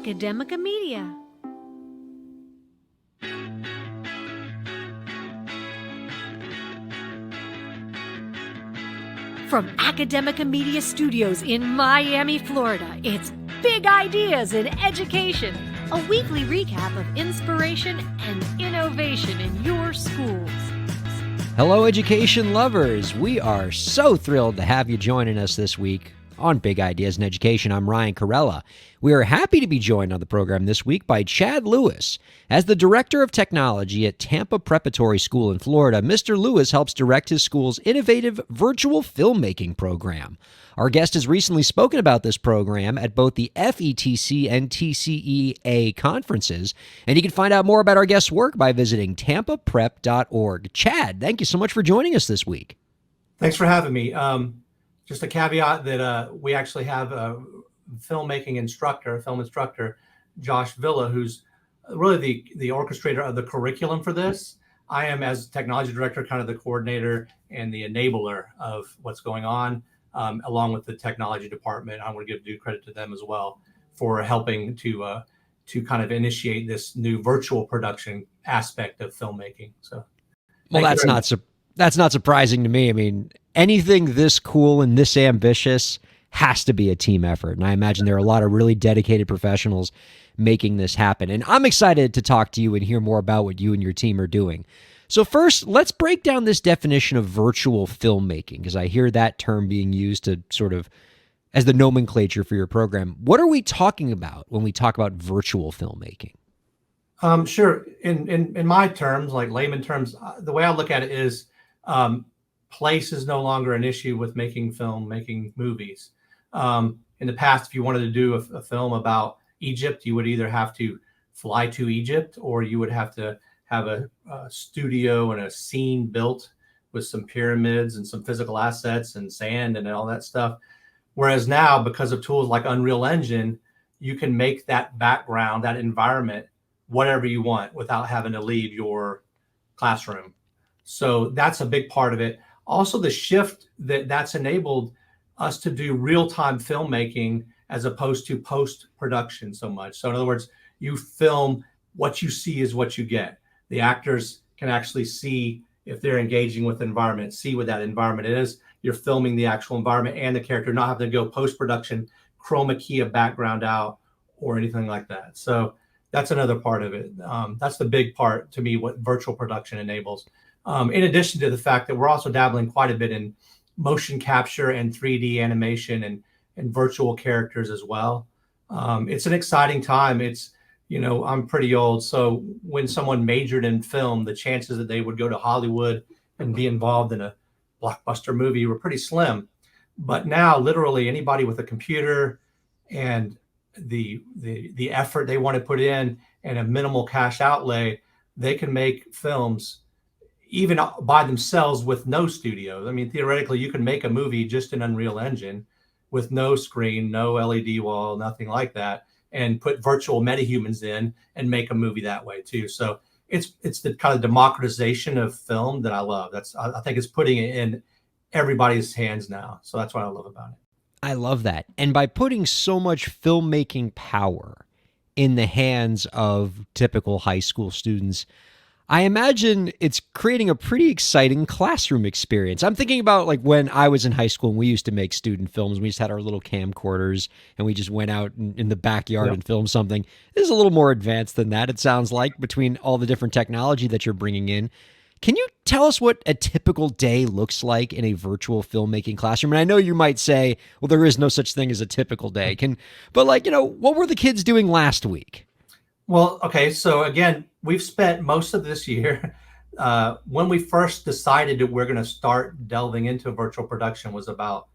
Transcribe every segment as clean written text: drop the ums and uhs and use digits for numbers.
Academica Media. From Academica Media Studios in Miami, Florida, it's Big Ideas in Education, a weekly recap of inspiration and innovation in your schools. Hello, education lovers. We are so thrilled to have you joining us this week on Big Ideas in Education. I'm Ryan Kairalla. We are happy to be joined on the program this week by Chad Lewis. As the Director of Technology at Tampa Preparatory School in Florida, Mr. Lewis helps direct his school's innovative virtual filmmaking program. Our guest has recently spoken about this program at both the FETC and TCEA conferences, and you can find out more about our guest's work by visiting tampaprep.org. Chad, thank you so much for joining us this week. Thanks for having me. Just a caveat that we actually have a film instructor, Josh Villa, who's really the orchestrator of the curriculum for this. I am, as technology director, kind of the coordinator and the enabler of what's going on, along with the technology department. I want to give due credit to them as well for helping to kind of initiate this new virtual production aspect of filmmaking. So, well, that's not surprising to me. I mean, anything this cool and this ambitious has to be a team effort. And I imagine there are a lot of really dedicated professionals making this happen. And I'm excited to talk to you and hear more about what you and your team are doing. So first, let's break down this definition of virtual filmmaking, because I hear that term being used to sort of as the nomenclature for your program. What are we talking about when we talk about virtual filmmaking? Sure. In my terms, like layman terms, the way I look at it is place is no longer an issue with making movies. In the past, if you wanted to do a film about Egypt, you would either have to fly to Egypt or you would have to have a studio and a scene built with some pyramids and some physical assets and sand and all that stuff. Whereas now, because of tools like Unreal Engine, you can make that background, that environment, whatever you want without having to leave your classroom. So that's a big part of it. Also, the shift that's enabled us to do real-time filmmaking as opposed to post-production so much. So in other words, you film, what you see is what you get. The actors can actually see if they're engaging with the environment, see what that environment is. You're filming the actual environment and the character, not having to go post-production, chroma key a background out or anything like that. So that's another part of it. That's the big part to me, what virtual production enables. In addition to the fact that we're also dabbling quite a bit in motion capture and 3D animation and virtual characters as well. It's an exciting time. I'm pretty old. So when someone majored in film, the chances that they would go to Hollywood and be involved in a blockbuster movie were pretty slim. But now literally anybody with a computer and the effort they want to put in and a minimal cash outlay, they can make films even by themselves with no studio. I mean, theoretically, you can make a movie just in Unreal Engine with no screen, no LED wall, nothing like that, and put virtual metahumans in and make a movie that way too. So it's the kind of democratization of film that I love. I think it's putting it in everybody's hands now. So that's what I love about it. I love that. And by putting so much filmmaking power in the hands of typical high school students, I imagine it's creating a pretty exciting classroom experience. I'm thinking about like when I was in high school and we used to make student films. We just had our little camcorders and we just went out in the backyard and filmed something. This is a little more advanced than that, it sounds like, between all the different technology that you're bringing in. Can you tell us what a typical day looks like in a virtual filmmaking classroom? And I know you might say, well, there is no such thing as a typical day. But what were the kids doing last week? Well, okay. So again, we've spent most of this year, when we first decided that we're going to start delving into virtual production was about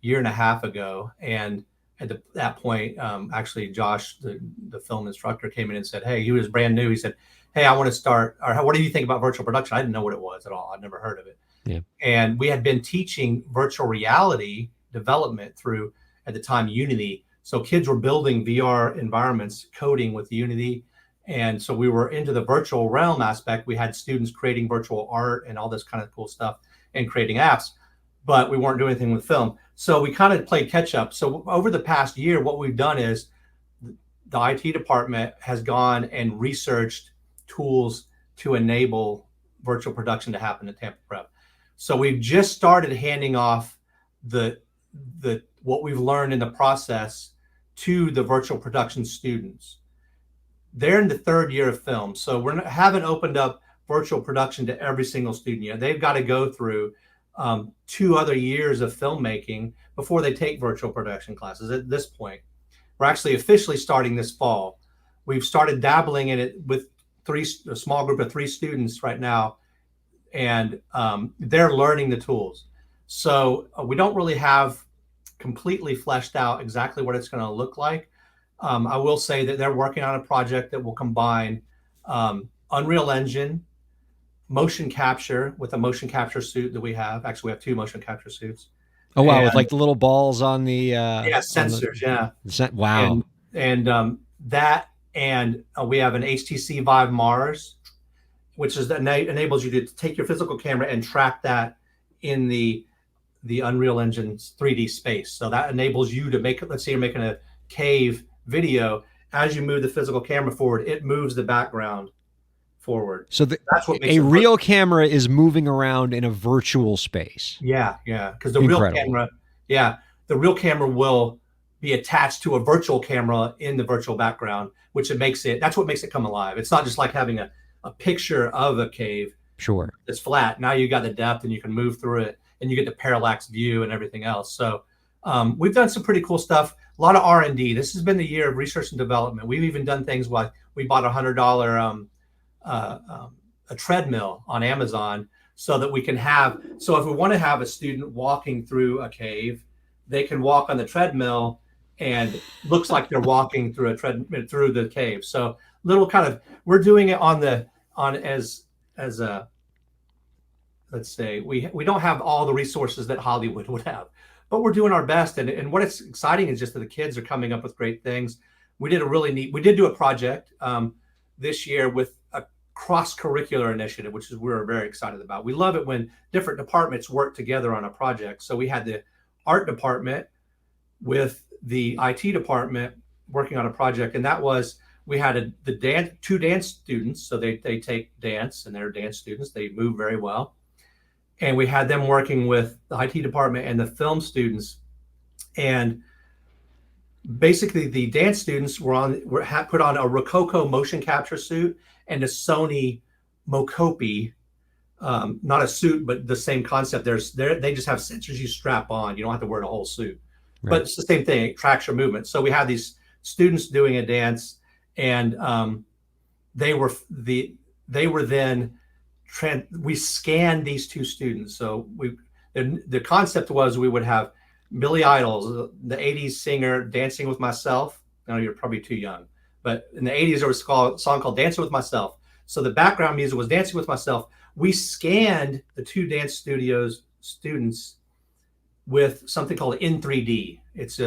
a year and a half ago. And at that point, actually, Josh, the film instructor, came in and said, hey, he was brand new. He said, hey, I want to start, or what do you think about virtual production? I didn't know what it was at all. I'd never heard of it. Yeah. And we had been teaching virtual reality development through, at the time, Unity. So kids were building VR environments, coding with Unity. And so we were into the virtual realm aspect. We had students creating virtual art and all this kind of cool stuff and creating apps, but we weren't doing anything with film. So we kind of played catch up. So over the past year, what we've done is the IT department has gone and researched tools to enable virtual production to happen at Tampa Prep. So we've just started handing off the what we've learned in the process to the virtual production students. They're in the third year of film, so haven't opened up virtual production to every single student yet. They've got to go through 2 other years of filmmaking before they take virtual production classes. At this point, we're actually officially starting this fall. We've started dabbling in it with a small group of 3 students right now, and they're learning the tools. So we don't really have completely fleshed out exactly what it's going to look like. I will say that they're working on a project that will combine Unreal Engine, motion capture with a motion capture suit that we have. Actually, we have 2 motion capture suits. Oh wow, with like the little balls on the yeah, sensors. Wow. And that, and we have an HTC Vive Mars, which is that enables you to take your physical camera and track that in the Unreal Engine's 3D space. So that enables you to make, let's say you're making a cave video, as you move the physical camera forward, it moves the background forward. So that's what makes a real camera is moving around in a virtual space. Yeah, because the real camera will be attached to a virtual camera in the virtual background, that's what makes it come alive. It's not just like having a picture of a cave. Sure. It's flat. Now you got the depth and you can move through it and you get the parallax view and everything else. So we've done some pretty cool stuff. A lot of R&D. This has been the year of research and development. We've even done things like we bought a $100 a treadmill on Amazon so that we can have, so if we want to have a student walking through a cave, they can walk on the treadmill and looks like they're walking through through the cave. So little kind of, we're doing it as a, let's say, we don't have all the resources that Hollywood would have, but we're doing our best. And what is exciting is just that the kids are coming up with great things. We did do a project this year with a cross-curricular initiative, which is we're very excited about. We love it when different departments work together on a project. So we had the art department with the IT department working on a project, and that was, we had 2 dance students. So they take dance, and they're dance students. They move very well. And we had them working with the IT department and the film students. And basically the dance students were put on a Rococo motion capture suit and a Sony Mocopi, not a suit, but the same concept. They just have sensors you strap on. You don't have to wear the whole suit, right. But it's the same thing. It tracks your movement. So we had these students doing a dance, and they were then we scanned these 2 students. So the concept was we would have Billy Idol's, the 80s singer, Dancing with Myself. I know you're probably too young, but in the 80s there was a song called Dancing with Myself. So the background music was Dancing with Myself. We scanned the 2 dance studios students with something called In3D. It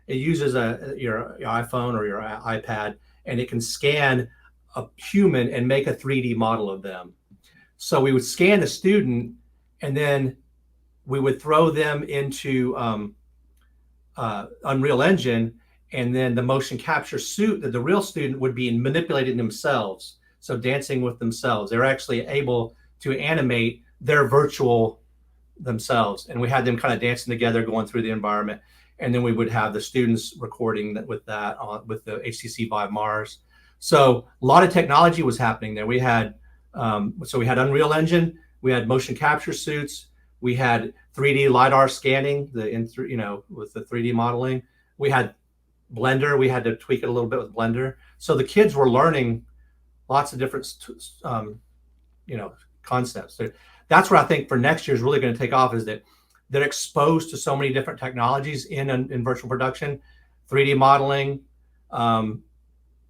uses your iPhone or your iPad, and it can scan a human and make a 3D model of them. So we would scan the student, and then we would throw them into Unreal Engine, and then the motion capture suit that the real student would be manipulating themselves. So dancing with themselves. They're actually able to animate their virtual themselves. And we had them kind of dancing together, going through the environment. And then we would have the students recording with the HTC Vive Mars. So a lot of technology was happening there. We had Unreal Engine, we had motion capture suits, we had 3D LiDAR scanning, with the 3D modeling. We had Blender. We had to tweak it a little bit with Blender. So the kids were learning lots of different, concepts. That's what I think for next year is really going to take off, is that they're exposed to so many different technologies in virtual production, 3D modeling,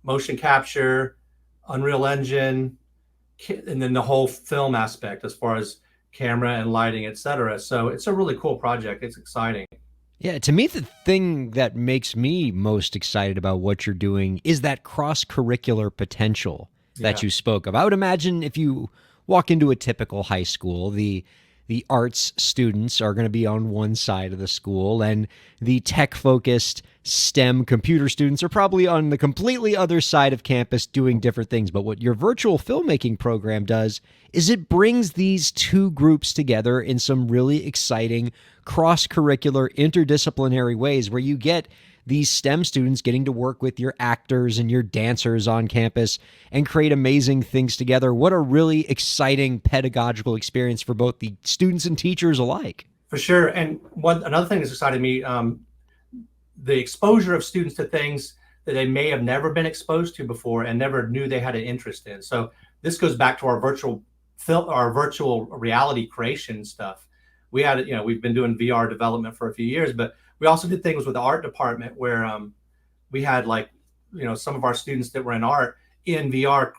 motion capture, Unreal Engine, and then the whole film aspect as far as camera and lighting, etc. So it's a really cool project. It's exciting. Yeah, to me, the thing that makes me most excited about what you're doing is that cross-curricular potential that you spoke of. I would imagine if you walk into a typical high school, the the arts students are going to be on one side of the school, and the tech-focused STEM computer students are probably on the completely other side of campus doing different things. But what your virtual filmmaking program does is it brings these two groups together in some really exciting cross-curricular, interdisciplinary ways, where you get these STEM students getting to work with your actors and your dancers on campus and create amazing things together. What a really exciting pedagogical experience for both the students and teachers alike. For sure. And another thing that's excited me, the exposure of students to things that they may have never been exposed to before and never knew they had an interest in. So this goes back to our virtual reality creation stuff. We had, we've been doing VR development for a few years, but we also did things with the art department where we had some of our students that were in art in VR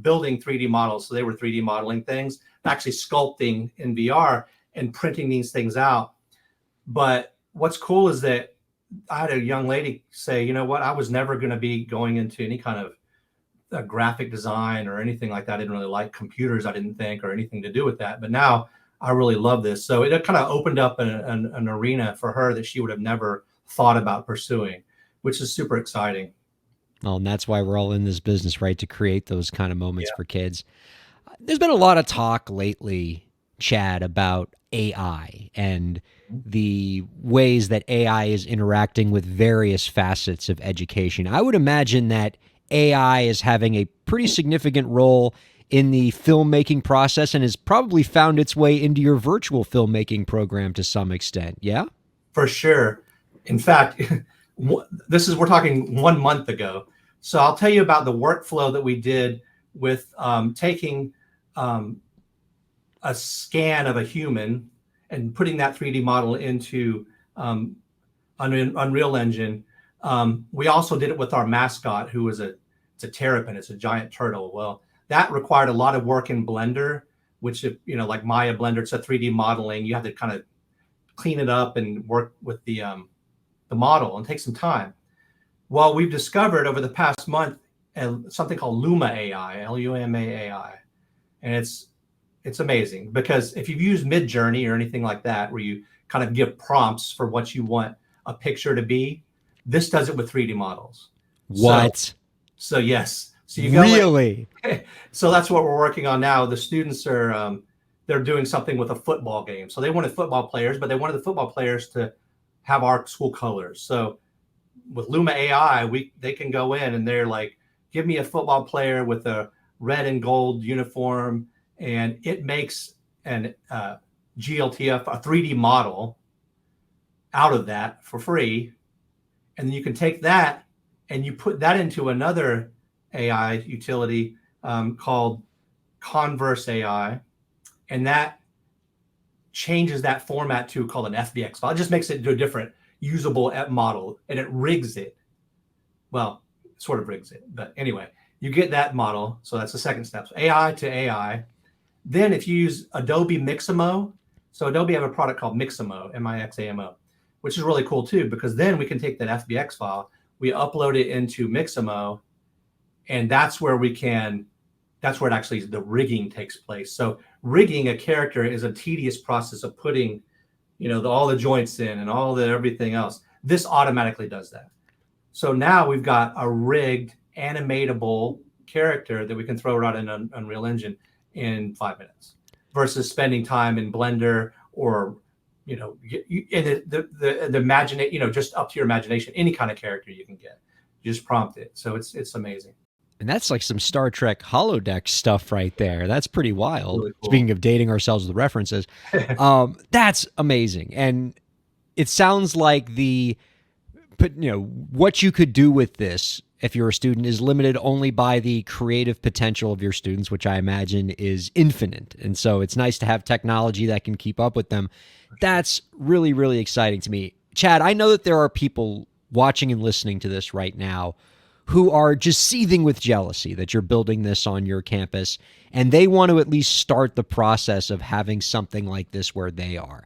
building 3D models. So they were 3D modeling things, actually sculpting in VR and printing these things out. But what's cool is that I had a young lady say, you know what, I was never going to be going into any kind of graphic design or anything like that. I didn't really like computers, I didn't think, or anything to do with that. But now I really love this. So it kind of opened up an arena for her that she would have never thought about pursuing, which is super exciting. Well, and that's why we're all in this business, right? To create those kind of moments for kids. There's been a lot of talk lately, Chad, about AI and the ways that AI is interacting with various facets of education. I would imagine that AI is having a pretty significant role in the filmmaking process and has probably found its way into your virtual filmmaking program to some extent. Yeah? For sure. In fact, we're talking 1 month ago. So I'll tell you about the workflow that we did with taking a scan of a human and putting that 3D model into Unreal Engine. We also did it with our mascot, who is it's a terrapin. It's a giant turtle. Well, that required a lot of work in Blender, which, like Maya Blender, it's a 3D modeling. You have to kind of clean it up and work with the model and take some time. Well, we've discovered over the past month something called Luma AI, Luma AI, and it's amazing because if you've used Midjourney or anything like that, where you kind of give prompts for what you want a picture to be, this does it with 3D models. What? So yes. So you go really? So that's what we're working on now. The students are they're doing something with a football game. So they wanted football players, but they wanted the football players to have our school colors. So with Luma AI, they can go in and they're like, give me a football player with a red and gold uniform, and it makes an GLTF, a 3D model out of that for free. And then you can take that and you put that into another AI utility called Converse AI, and that changes that format to called an FBX file. It just makes it into a different usable model, and it rigs it. Well, sort of rigs it, but anyway, you get that model. So that's the second step. So AI to AI. Then if you use Adobe Mixamo, so Adobe have a product called Mixamo, Mixamo, which is really cool too, because then we can take that FBX file, we upload it into Mixamo, and that's where it actually, the rigging takes place. So rigging a character is a tedious process of putting, all the joints in and all the everything else. This automatically does that. So now we've got a rigged, animatable character that we can throw right in Unreal Engine in 5 minutes versus spending time in Blender or, the imagination, just up to your imagination, any kind of character you can get. You just prompt it. So it's amazing. And that's like some Star Trek holodeck stuff right there. That's pretty wild. Really cool. Speaking of dating ourselves with references, that's amazing. And it sounds like what you could do with this if you're a student is limited only by the creative potential of your students, which I imagine is infinite. And so it's nice to have technology that can keep up with them. That's really, really exciting to me. Chad, I know that there are people watching and listening to this right now who are just seething with jealousy that you're building this on your campus, and they want to at least start the process of having something like this where they are.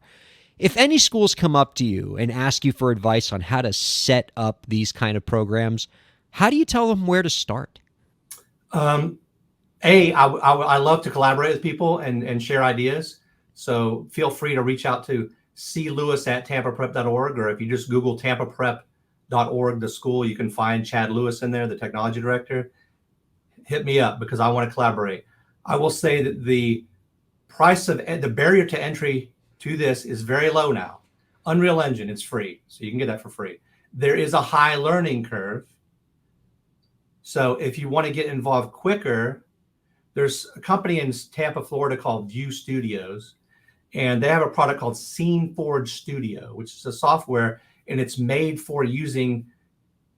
If any schools come up to you and ask you for advice on how to set up these kind of programs, how do you tell them where to start? I love to collaborate with people and share ideas. So feel free to reach out to clewis@tampaprep.org, or if you just Google tampaprep.org, the school, you can find Chad Lewis in there, the technology director. Hit me up because I want to collaborate. I will say that the barrier to entry to this is very low now. Unreal Engine, it's free, so you can get that for free. There is a high learning curve. So if you want to get involved quicker, there's a company in Tampa, Florida called View Studios, and they have a product called SceneForge Studio, which is a software, and it's made for using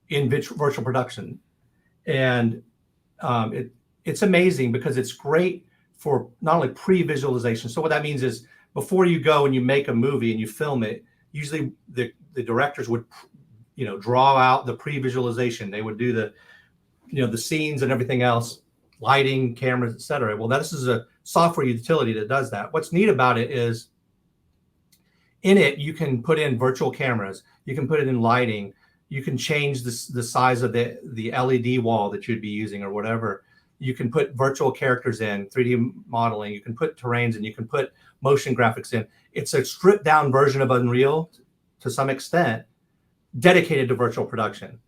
in virtual production. And it's amazing because it's great for not only pre-visualization. So what that means is before you go and you make a movie and you film it, usually the directors would, draw out the pre-visualization. They would do the scenes and everything else, lighting, cameras, etc. Well, this is a software utility that does that. What's neat about it is in it, you can put in virtual cameras, you can put it in lighting, you can change the size of the LED wall that you'd be using or whatever. You can put virtual characters in, 3D modeling, you can put terrains in, you can put motion graphics in. It's a stripped down version of Unreal to some extent, dedicated to virtual production.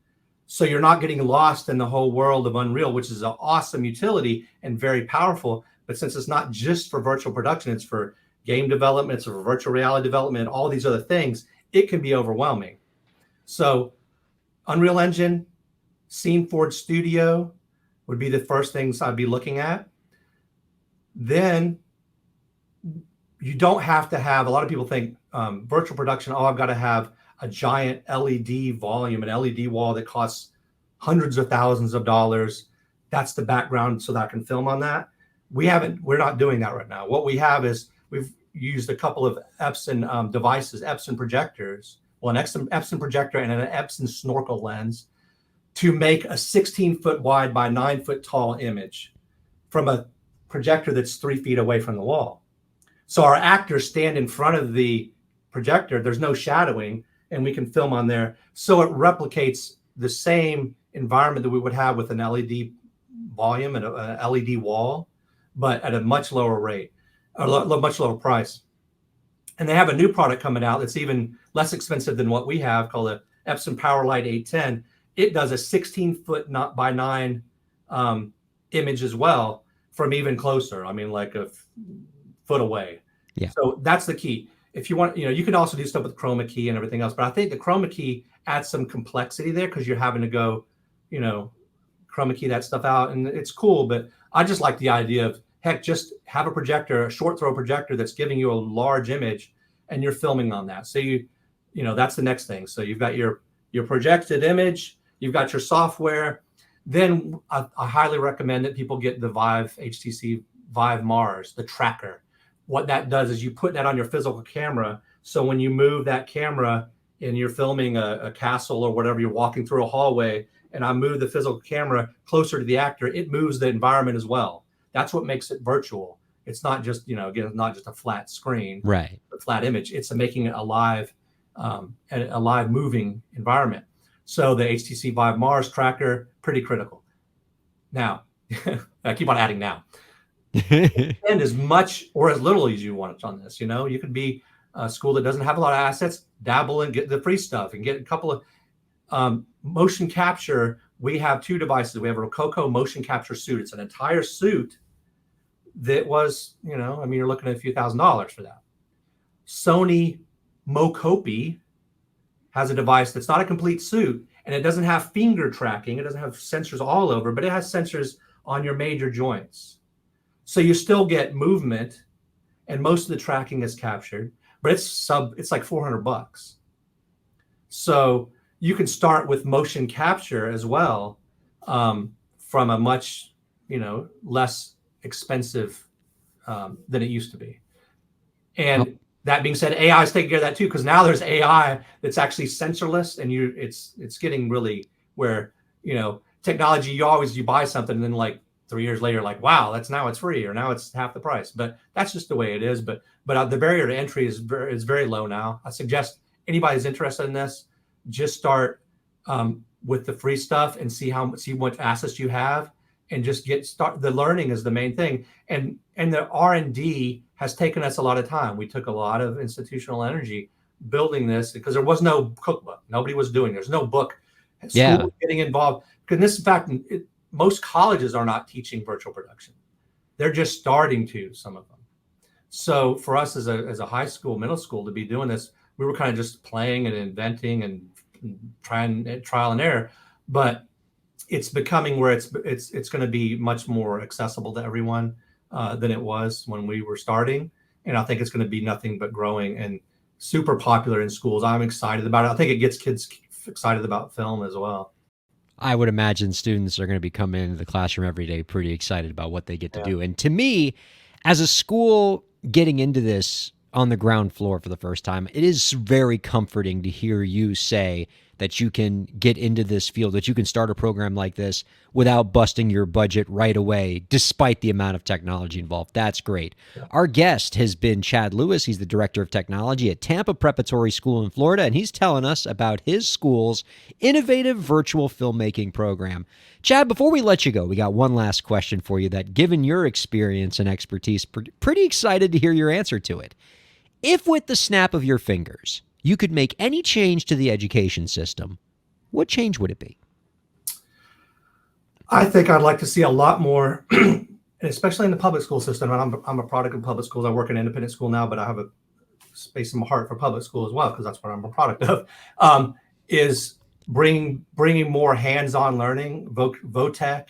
So you're not getting lost in the whole world of Unreal, which is an awesome utility and very powerful. But since it's not just for virtual production, it's for game development, it's for virtual reality development, all these other things, it can be overwhelming. So Unreal Engine, SceneForge Studio would be the first things I'd be looking at. Then you don't have to have, a lot of people think virtual production, I've got to have a giant LED volume, an LED wall that costs hundreds of thousands of dollars. That's the background so that I can film on that. We're not doing that right now. What we have is we've used a couple of Epson devices, Epson projectors, an Epson projector and an Epson snorkel lens to make a 16-foot wide by 9-foot tall image from a projector that's 3 feet away from the wall. So our actors stand in front of the projector. There's no shadowing, and we can film on there. So it replicates the same environment that we would have with an LED volume and an LED wall, but at a much lower rate, a much lower price. And they have a new product coming out that's even less expensive than what we have, called the Epson PowerLight 810. It does a 16-foot by 9 image as well from even closer. I mean, like a foot away. Yeah. So that's the key. If you want, you can also do stuff with chroma key and everything else, but I think the chroma key adds some complexity there because you're having to go, chroma key that stuff out, and it's cool. But I just like the idea of, heck, just have a projector, a short throw projector that's giving you a large image, and you're filming on that. So that's the next thing. So you've got your projected image, you've got your software. Then I highly recommend that people get the Vive HTC Vive Mars, the tracker. What that does is you put that on your physical camera. So when you move that camera and you're filming a castle or whatever, you're walking through a hallway, and I move the physical camera closer to the actor, it moves the environment as well. That's what makes it virtual. It's not just, again, not just a flat screen, right? A flat image. It's making it a live moving environment. So the HTC Vive Mars tracker, pretty critical. Now, I keep on adding now. And as much or as little as you want on this, you could be a school that doesn't have a lot of assets, dabble and get the free stuff and get a couple of motion capture. We have 2 devices. We have a Rococo motion capture suit. It's an entire suit that was, you're looking at a few $1,000s for that. Sony Mocopi has a device that's not a complete suit, and it doesn't have finger tracking. It doesn't have sensors all over, but it has sensors on your major joints. So you still get movement, and most of the tracking is captured, but it's like $400. So you can start with motion capture as well, from a much, less expensive than it used to be. And that being said, AI is taking care of that too, because now there's AI that's actually sensorless, and it's getting really where, technology, you buy something and then like 3 years later, like, wow, now it's free, or now it's half the price. But that's just the way it is. But the barrier to entry is very low now. I suggest anybody who's interested in this, just start with the free stuff and see what assets you have, and just start. The learning is the main thing, and the R&D has taken us a lot of time. We took a lot of institutional energy building this because there was no cookbook. Nobody was doing. There's no book. School was getting involved. Because this, in fact, most colleges are not teaching virtual production. They're just starting to, some of them. So for us as a high school, middle school, to be doing this, we were kind of just playing and inventing and trying trial and error. But it's becoming where it's going to be much more accessible to everyone than it was when we were starting. And I think it's going to be nothing but growing and super popular in schools. I'm excited about it. I think it gets kids excited about film as well. I would imagine students are going to be coming into the classroom every day pretty excited about what they get to do. And to me, as a school getting into this on the ground floor for the first time, it is very comforting to hear you say that you can get into this field, that you can start a program like this without busting your budget right away, despite the amount of technology involved. That's great. Yeah. Our guest has been Chad Lewis. He's the director of technology at Tampa Preparatory School in Florida, and he's telling us about his school's innovative virtual filmmaking program. Chad, before we let you go, we got one last question for you that, given your experience and expertise, pretty excited to hear your answer to it. If with the snap of your fingers, you could make any change to the education system, what change would it be? I think I'd like to see a lot more, especially in the public school system. And I'm a product of public schools. I work in an independent school now, but I have a space in my heart for public school as well, because that's what I'm a product of, is bringing more hands-on learning, VOTEC,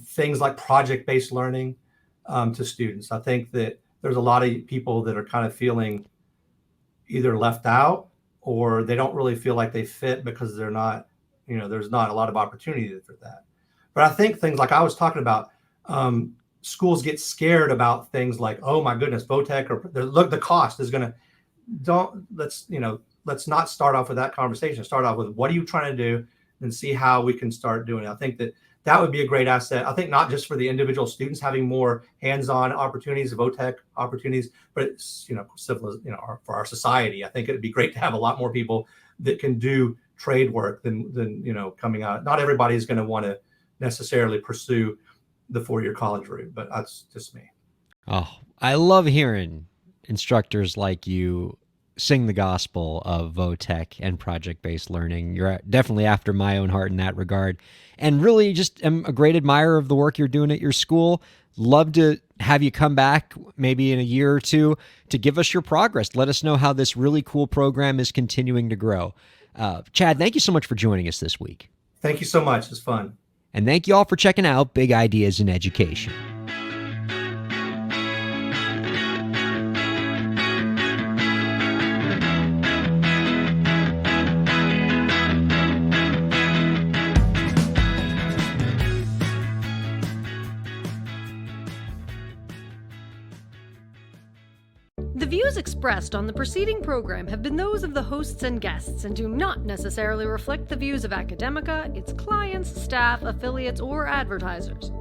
things like project-based learning to students. I think that there's a lot of people that are kind of feeling either left out or they don't really feel like they fit because they're not, there's not a lot of opportunity for that. But I think things like I was talking about, schools get scared about things like, oh my goodness, VOTEC, or look, the cost is going to, let's not start off with that conversation. Start off with what are you trying to do and see how we can start doing it. I think that would be a great asset. I think not just for the individual students having more hands-on opportunities, VOTEC opportunities, but it's, civil, for our society. I think it'd be great to have a lot more people that can do trade work than coming out. Not everybody is going to want to necessarily pursue the 4-year college route, but that's just me. Oh, I love hearing instructors like you sing the gospel of VOTEC and project-based learning. You're definitely after my own heart in that regard. And really just am a great admirer of the work you're doing at your school. Love to have you come back maybe in a year or two to give us your progress. Let us know how this really cool program is continuing to grow. Chad, thank you so much for joining us this week. Thank you so much. It's fun. And thank you all for checking out Big Ideas in Education. The views expressed on the preceding program have been those of the hosts and guests and do not necessarily reflect the views of Academica, its clients, staff, affiliates, or advertisers.